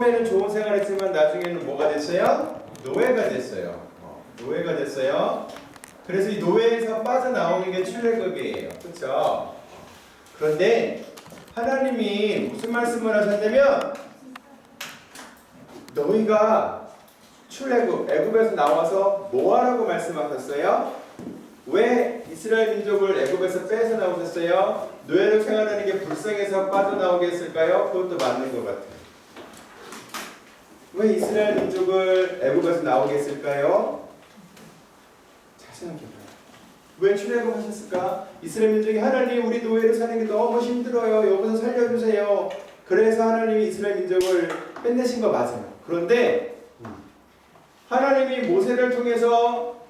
처음에는 좋은 생활했지만 나중에는 뭐가 됐어요? 노예가 됐어요. 노예가 됐어요. 그래서 이 노예에서 빠져나오는 게 출애굽이에요. 그렇죠? 그런데 하나님이 무슨 말씀을 하셨냐면 너희가 출애굽, 애굽에서 나와서 뭐하라고 말씀하셨어요? 왜 이스라엘 민족을 애굽에서 빼서 나오셨어요? 노예로 생활하는 게 불쌍해서 빠져나오게 했을까요? 그것도 맞는 것 같아요. 왜 이스라엘 민족을 애굽에서 나오게 했을까요? 잘 생각해봐요. 왜 출애굽 하셨을까? 이스라엘 민족이 하나님 우리 노예로 사는 게 너무 힘들어요. 여기서 살려주세요. 그래서 하나님이 이스라엘 민족을 뺏내신 거 맞아요. 그런데 하나님이 모세를 통해서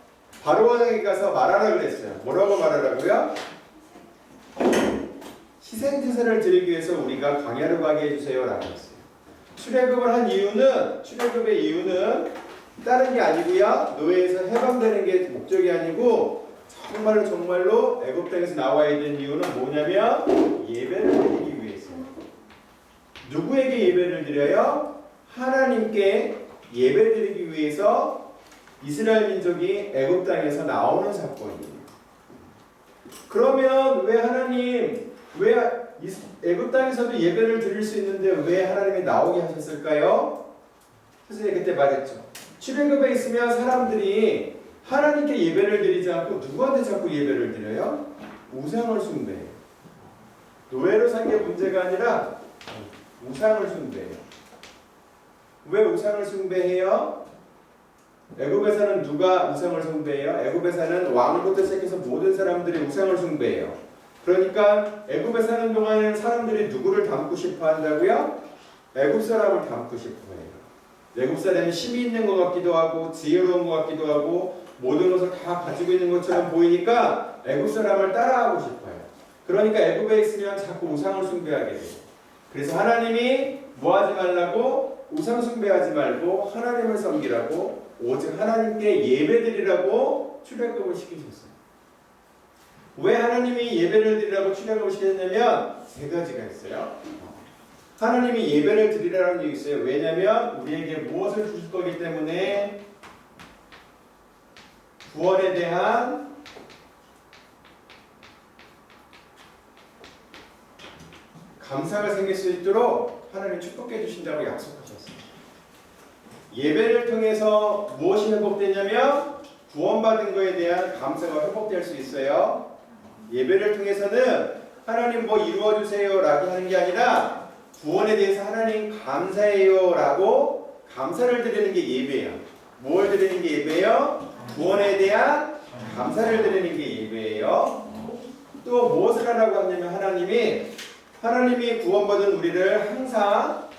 바로왕에게 가서 말하라 그랬어요. 뭐라고 말하라고요? 희생제사를 드리기 위해서 우리가 광야로 가게 해주세요 라고 했어요. 출애굽을 한 이유는, 출애굽의 이유는 다른 게 아니고요, 노예에서 해방되는 게 목적이 아니고 정말로 애굽 땅에서 나와야 되는 이유는 뭐냐면 예배를 드리기 위해서요. 누구에게 예배를 드려요? 하나님께 예배 드리기 위해서 이스라엘 민족이 애굽 땅에서 나오는 사건이에요. 그러면 왜 하나님, 왜 애굽 땅에서도 예배를 드릴 수 있는데 왜 하나님이 나오게 하셨을까요? 선생님이 그때 말했죠. 출애굽에 있으면 사람들이 하나님께 예배를 드리지 않고 누구한테 자꾸 예배를 드려요? 우상을 숭배해요. 노예로 산 게 문제가 아니라 우상을 숭배해요. 왜 우상을 숭배해요? 애굽에서는 누가 우상을 숭배해요? 애굽에서는 왕부터 시작해서 모든 사람들이 우상을 숭배해요. 그러니까 애굽에 사는 동안에는 사람들이 누구를 닮고 싶어 한다고요? 애굽 사람을 닮고 싶어 해요. 애굽 사람이 힘이 있는 것 같기도 하고 지혜로운 것 같기도 하고 모든 것을 다 가지고 있는 것처럼 보이니까 애굽 사람을 따라하고 싶어요. 그러니까 애굽에 있으면 자꾸 우상을 숭배하게 돼요. 그래서 하나님이 뭐 하지 말라고? 우상 숭배하지 말고 하나님을 섬기라고, 오직 하나님께 예배드리라고 출애굽을 시키셨어요. 왜 하나님이 예배를 드리라고 출애굽을 시켰냐면 세 가지가 있어요. 하나님이 예배를 드리라는 이유가 있어요. 왜냐하면 우리에게 무엇을 주실 거기 때문에 구원에 대한 감사가 생길 수 있도록 하나님이 축복해 주신다고 약속하셨어요. 예배를 통해서 무엇이 회복되냐면 구원받은 것에 대한 감사가 회복될 수 있어요. 예배를 통해서는 하나님 뭐 이루어주세요 라고 하는 게 아니라 구원에 대해서 하나님 감사해요 라고 감사를 드리는 게 예배예요. 뭘 드리는 게 예배예요? 구원에 대한 감사를 드리는 게 예배예요. 또 무엇을 하라고 하냐면 하나님이 구원받은 우리를 항상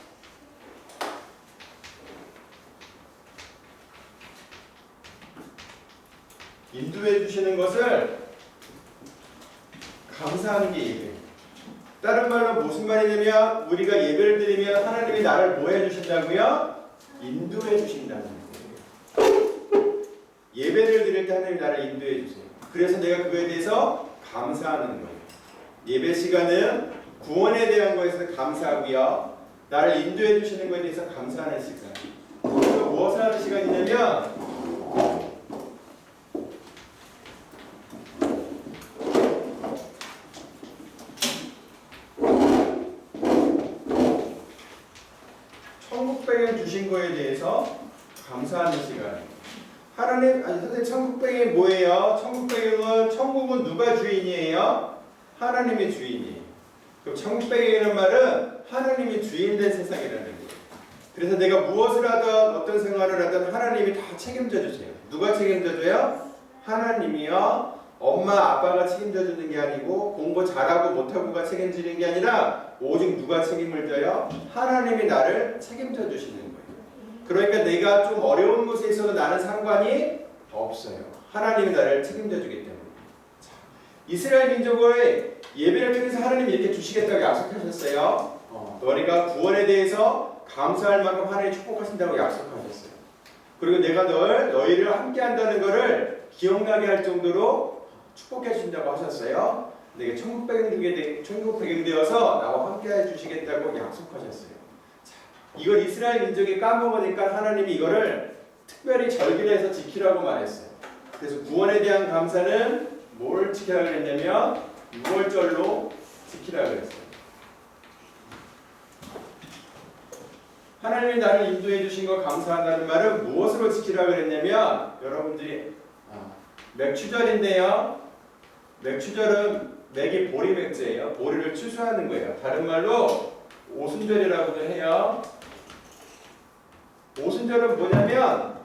인도해 주시는 것을 감사하는 게 예배예요. 다른 말로 무슨 말이냐면 우리가 예배를 드리면 하나님이 나를 뭐 해주신다고요? 인도해 주신다는 거예요. 예배를 드릴 때 하나님이 나를 인도해 주세요. 그래서 내가 그거에 대해서 감사하는 거예요. 예배 시간은 구원에 대한 것에서 감사하고요, 나를 인도해 주시는 것에 대해서 감사하는 시간. 그리고 무엇을 하는 시간이냐면 천국백을 주신 거에 대해서 감사하는 시간. 선생님 천국백이 뭐예요? 천국은 누가 주인이에요? 하나님이 주인이에요. 그럼 천국백이라는 말은 하나님이 주인된 세상이라는 거예요. 그래서 내가 무엇을 하든 어떤 생활을 하든 하나님이 다 책임져 주세요. 누가 책임져 줘요? 하나님이요. 엄마 아빠가 책임져 주는 게 아니고 공부 잘하고 못하고가 책임지는 게 아니라 오직 누가 책임을 져요? 하나님이 나를 책임져 주시는 거예요. 그러니까 내가 좀 어려운 곳에 있어도 나는 상관이 없어요. 하나님이 나를 책임져 주기 때문에. 이스라엘 민족을 예배를 통해서 하나님이 이렇게 주시겠다고 약속하셨어요. 너희가 구원에 대해서 감사할 만큼 하나님이 축복하신다고 약속하셨어요. 그리고 내가 너희를 함께 한다는 것을 기억나게 할 정도로 축복해 주신다고 하셨어요. 내게 천국 백성이 되어서 나와 함께 해 주시겠다고 약속하셨어요. 자, 이걸 이스라엘 민족이 까먹으니까 하나님이 이거를 특별히 절기를 해서 지키라고 말했어요. 그래서 구원에 대한 감사는 뭘 지키라고 했냐면 6월절로 지키라고 했어요. 하나님이 나를 인도해 주신 거 감사한다는 말은 무엇으로 지키라고 했냐면 여러분들이 맥추절인데요. 맥추절은 맥이 보리 맥주예요. 보리를 추수하는 거예요. 다른 말로 오순절이라고도 해요. 오순절은 뭐냐면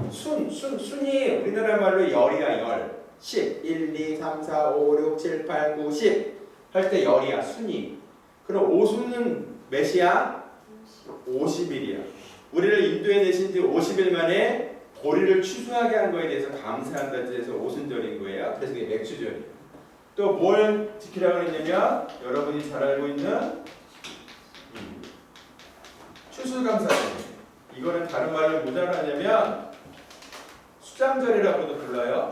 순이 우리나라 말로 열이야. 열. 10, 1, 2, 3, 4, 5, 6, 7, 8, 9, 10 할 때 열이야. 순이. 그럼 오순은 몇이야? 50일이야. 우리를 인도해 내신 지 50일 만에 보리를 추수하게 한 거에 대해서 감사한다고 해서 오순절인 거예요. 그래서 이게 맥추절이에요. 또 뭘 지키라고 했냐면 여러분이 잘 알고 있는 추수감사절. 이거는 다른 말로 뭐라고 하냐면 수장절이라고도 불러요.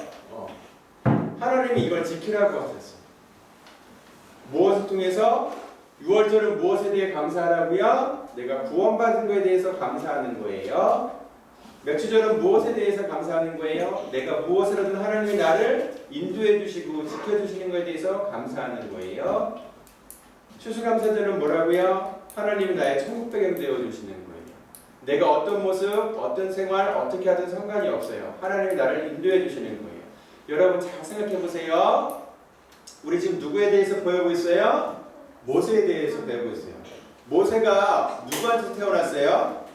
하나님이 이걸 지키라고 하셨어요. 무엇을 통해서? 6월절은 무엇에 대해 감사하라고요? 내가 구원받은 것에 대해서 감사하는 거예요. 맥추절은 무엇에 대해서 감사하는 거예요? 내가 무엇을 하든 하나님이 나를 인도해 주시고 지켜주시는 것에 대해서 감사하는 거예요. 추수감사절은 뭐라고요? 하나님이 나의 천국 배경 되어주시는 거예요. 내가 어떤 모습, 어떤 생활, 어떻게 하든 상관이 없어요. 하나님이 나를 인도해 주시는 거예요. 여러분 잘 생각해 보세요. 우리 지금 누구에 대해서 배우고 있어요? 모세에 대해서 배우고 있어요. 모세가 누구한테 태어났어요?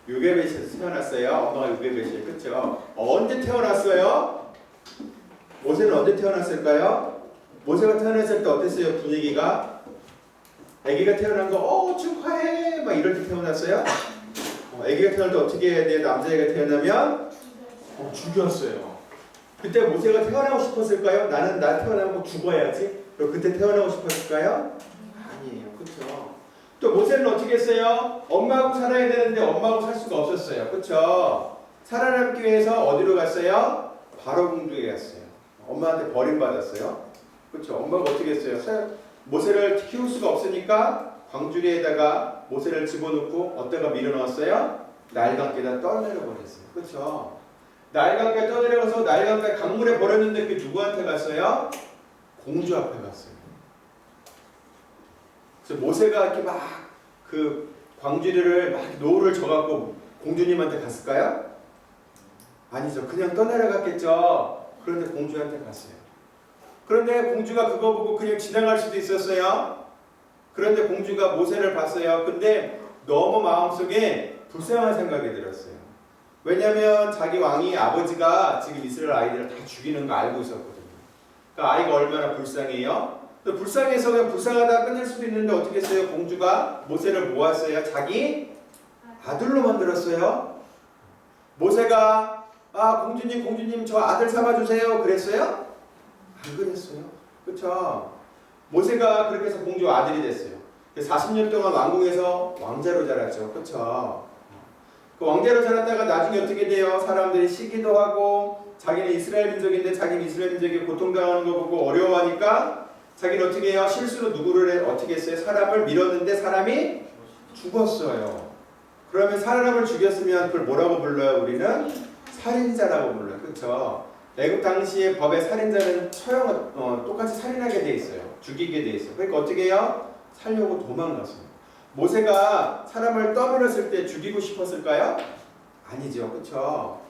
요게벳에서 태어났어요. 엄마가 요게벳이에요. 그렇죠? 언제 태어났어요? 모세는 언제 태어났을까요? 모세가 태어났을 때 어땠어요? 분위기가? 아기가 태어난 거 축하해 막 이럴 때 태어났어요? 아기가 태어날 때 어떻게 해야 돼요? 남자애가 태어나면 죽였어요. 그때 모세가 태어나고 싶었을까요? 나는 나 태어나고 죽어야지. 그럼 그때 태어나고 싶었을까요? 아니에요. 그렇죠? 또 모세는 어떻게 했어요? 엄마하고 살아야 되는데 엄마하고 살 수가 없었어요. 그렇죠? 살아남기 위해서 어디로 갔어요? 바로 궁중에 갔어요. 엄마한테 버림받았어요. 그렇죠? 엄마가 어떻게 했어요? 모세를 키울 수가 없으니까 광주리에다가 모세를 집어넣고 어디다가 밀어넣었어요? 나일강가에다 떠내려버렸어요. 그렇죠? 나일강가에 떠내려가서 나일강가 강물에 버렸는데 그게 누구한테 갔어요? 공주 앞에 갔어요. 그래서 모세가 이렇게 막 그 광주리를 막 노를 져갖고 공주님한테 갔을까요? 아니죠. 그냥 떠내려갔겠죠. 그런데 공주한테 갔어요. 그런데 공주가 그거 보고 그냥 지나갈 수도 있었어요. 그런데 공주가 모세를 봤어요. 근데 너무 마음속에 불쌍한 생각이 들었어요. 왜냐하면 자기 왕이 아버지가 지금 이스라엘 아이들을 다 죽이는 거 알고 있었거든요. 그러니까 아이가 얼마나 불쌍해요. 불쌍해서 그냥 불쌍하다 끝낼 수도 있는데 어떻게 했어요? 공주가 모세를 모았어요. 자기 아들로 만들었어요. 모세가 공주님 저 아들 삼아주세요 그랬어요? 안 그랬어요. 그렇죠? 모세가 그렇게 해서 공주 아들이 됐어요. 40년 동안 왕궁에서 왕자로 자랐죠. 그렇죠? 그 왕자로 자랐다가 나중에 어떻게 돼요? 사람들이 시기도 하고 자기는 이스라엘 민족인데 자기는 이스라엘 민족이 고통당하는 거 보고 어려워하니까 자기는 어떻게 해요? 실수로 누구를 어떻게 했어요? 사람을 밀었는데 사람이 죽었어요. 그러면 사람을 죽였으면 그걸 뭐라고 불러요? 우리는 살인자라고 불러요. 그렇죠? 애국 당시의 법에 살인자는 똑같이 살인하게 돼 있어요. 죽이게 돼 있어요. 그러니까 어떻게 해요? 살려고 도망갔어요. 모세가 사람을 떠밀었을 때 죽이고 싶었을까요? 아니죠. 그렇죠?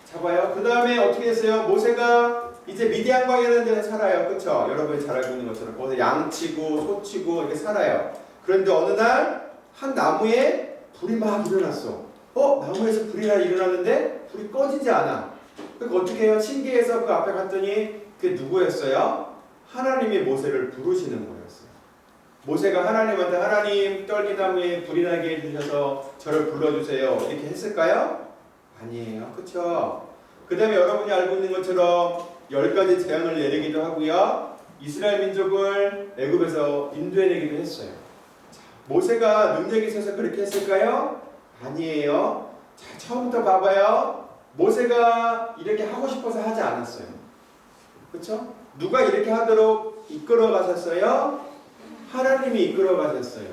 잡아요. 그 다음에 어떻게 했어요? 모세가 이제 미디안 광야라는 데서 살아요. 그렇죠? 여러분이 잘 알고 있는 것처럼 거기서 양치고 소치고 이렇게 살아요. 그런데 어느 날 한 나무에 불이 막 일어났어. 나무에서 불이 일어났는데 불이 꺼지지 않아. 그러니까 어떻게 해요? 신기해서 그 앞에 갔더니 그게 누구였어요? 하나님이 모세를 부르시는 거였어요. 모세가 하나님한테 하나님 떨기나무에 불이 나게 해주셔서 저를 불러주세요. 이렇게 했을까요? 아니에요. 그렇죠? 그 다음에 여러분이 알고 있는 것처럼 10가지 재앙을 내리기도 하고요. 이스라엘 민족을 애굽에서 인도해내기도 했어요. 자, 모세가 능력이 있어서 그렇게 했을까요? 아니에요. 자, 처음부터 봐봐요. 모세가 이렇게 하고 싶어서 하지 않았어요. 그렇죠? 누가 이렇게 하도록 이끌어 가셨어요? 하나님이 이끌어 가셨어요.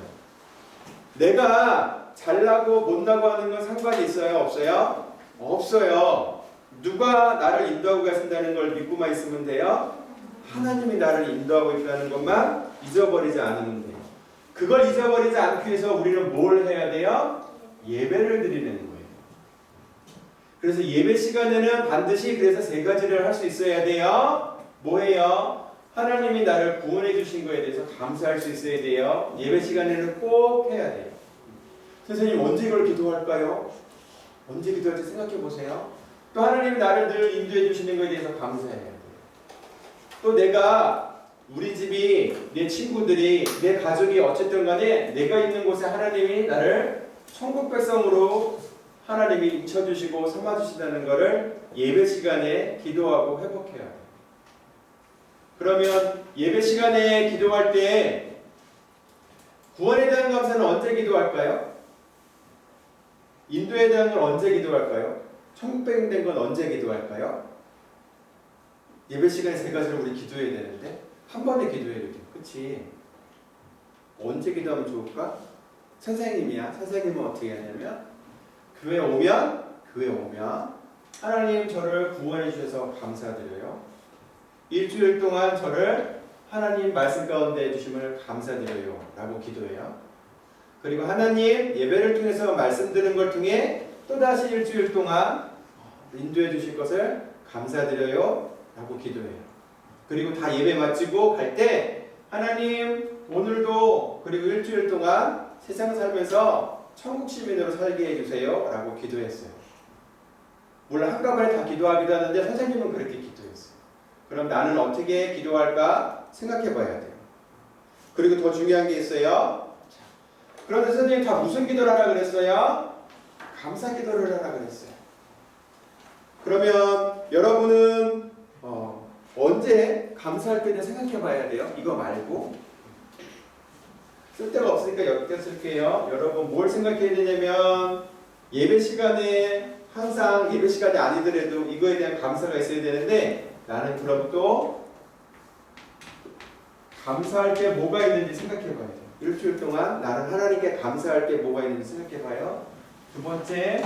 내가 잘나고 못나고 하는 건 상관이 있어요? 없어요? 없어요. 누가 나를 인도하고 계신다는 걸 믿고만 있으면 돼요? 하나님이 나를 인도하고 있다는 것만 잊어버리지 않으면 돼요. 그걸 잊어버리지 않기 위해서 우리는 뭘 해야 돼요? 예배를 드리는 거예요. 그래서 예배 시간에는 반드시 그래서 세 가지를 할 수 있어야 돼요. 뭐예요? 하나님이 나를 구원해 주신 거에 대해서 감사할 수 있어야 돼요. 예배 시간에는 꼭 해야 돼요. 선생님 언제 이걸 기도할까요? 언제 기도할지 생각해 보세요. 또 하나님이 나를 늘 인도해 주시는 거에 대해서 감사해야 돼요. 또 내가 우리 집이 내 친구들이 내 가족이 어쨌든 간에 내가 있는 곳에 하나님이 나를 천국 백성으로 하나님이 인쳐주시고 삼아주신다는 것을 예배 시간에 기도하고 회복해야 돼요. 그러면 예배 시간에 기도할 때 구원에 대한 감사는 언제 기도할까요? 인도에 대한 건 언제 기도할까요? 천국 백성 건 언제 기도할까요? 예배 시간에 세 가지를 우리 기도해야 되는데 한 번에 기도해야 돼요. 그치? 언제 기도하면 좋을까? 선생님이야. 선생님은 어떻게 하냐면 교회 오면 하나님 저를 구원해 주셔서 감사드려요. 일주일 동안 저를 하나님 말씀 가운데 해주심을 감사드려요 라고 기도해요. 그리고 하나님 예배를 통해서 말씀 듣는 걸 통해 또다시 일주일 동안 인도해 주실 것을 감사드려요 라고 기도해요. 그리고 다 예배 마치고 갈 때 하나님 오늘도 그리고 일주일 동안 세상 살면서 천국 시민으로 살게 해주세요 라고 기도했어요. 물론 한꺼번에 다 기도하기도 하는데 선생님은 그렇게 기도했어요. 그럼 나는 어떻게 기도할까 생각해 봐야 돼요. 그리고 더 중요한 게 있어요. 그런데 선생님 다 무슨 기도를 하라 그랬어요? 감사 기도를 하라 그랬어요. 그러면 여러분은 언제 감사할 때는 생각해 봐야 돼요. 이거 말고 쓸 데가 없으니까 여기다 쓸게요. 여러분 뭘 생각해야 되냐면 예배 시간에 항상 예배 시간이 아니더라도 이거에 대한 감사가 있어야 되는데 나는 그럼 또 감사할 게 뭐가 있는지 생각해 봐야 돼요. 일주일 동안 나는 하나님께 감사할 게 뭐가 있는지 생각해 봐요. 두 번째,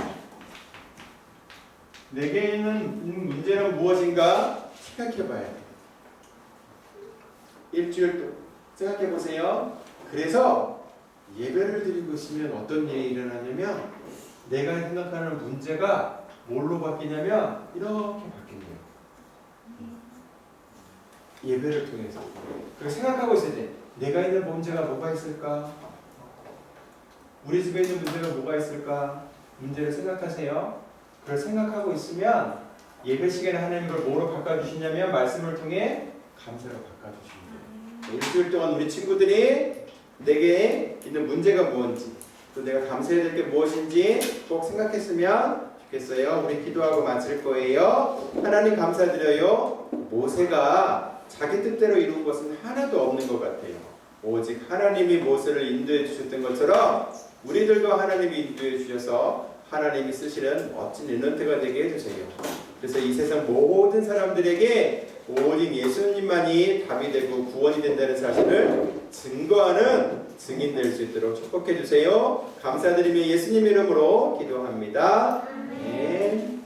내게 있는 문제는 무엇인가 생각해 봐야 돼요. 일주일 동안 생각해 보세요. 그래서 예배를 드리고 있으면 어떤 일이 일어나냐면 내가 생각하는 문제가 뭘로 바뀌냐면 이렇게 바뀐대요. 예배를 통해서. 그리고 생각하고 있어야 돼. 내가 있는 문제가 뭐가 있을까? 우리 집에 있는 문제가 뭐가 있을까? 문제를 생각하세요. 그걸 생각하고 있으면 예배 시간에 하나님 걸 뭐로 바꿔주시냐면 말씀을 통해 감사로 바꿔주십니다. 일주일 동안 우리 친구들이 내게 있는 문제가 무엇인지 또 내가 감사해야 될 게 무엇인지 꼭 생각했으면 좋겠어요. 우리 기도하고 마칠 거예요. 하나님 감사드려요. 모세가 자기 뜻대로 이룬 것은 하나도 없는 것 같아요. 오직 하나님이 모세를 인도해 주셨던 것처럼 우리들도 하나님이 인도해 주셔서 하나님이 쓰시는 멋진 랩런트가 되게 해주세요. 그래서 이 세상 모든 사람들에게 오직 예수님만이 답이 되고 구원이 된다는 사실을 증거하는 증인 될 수 있도록 축복해 주세요. 감사드리며 예수님 이름으로 기도합니다. 네.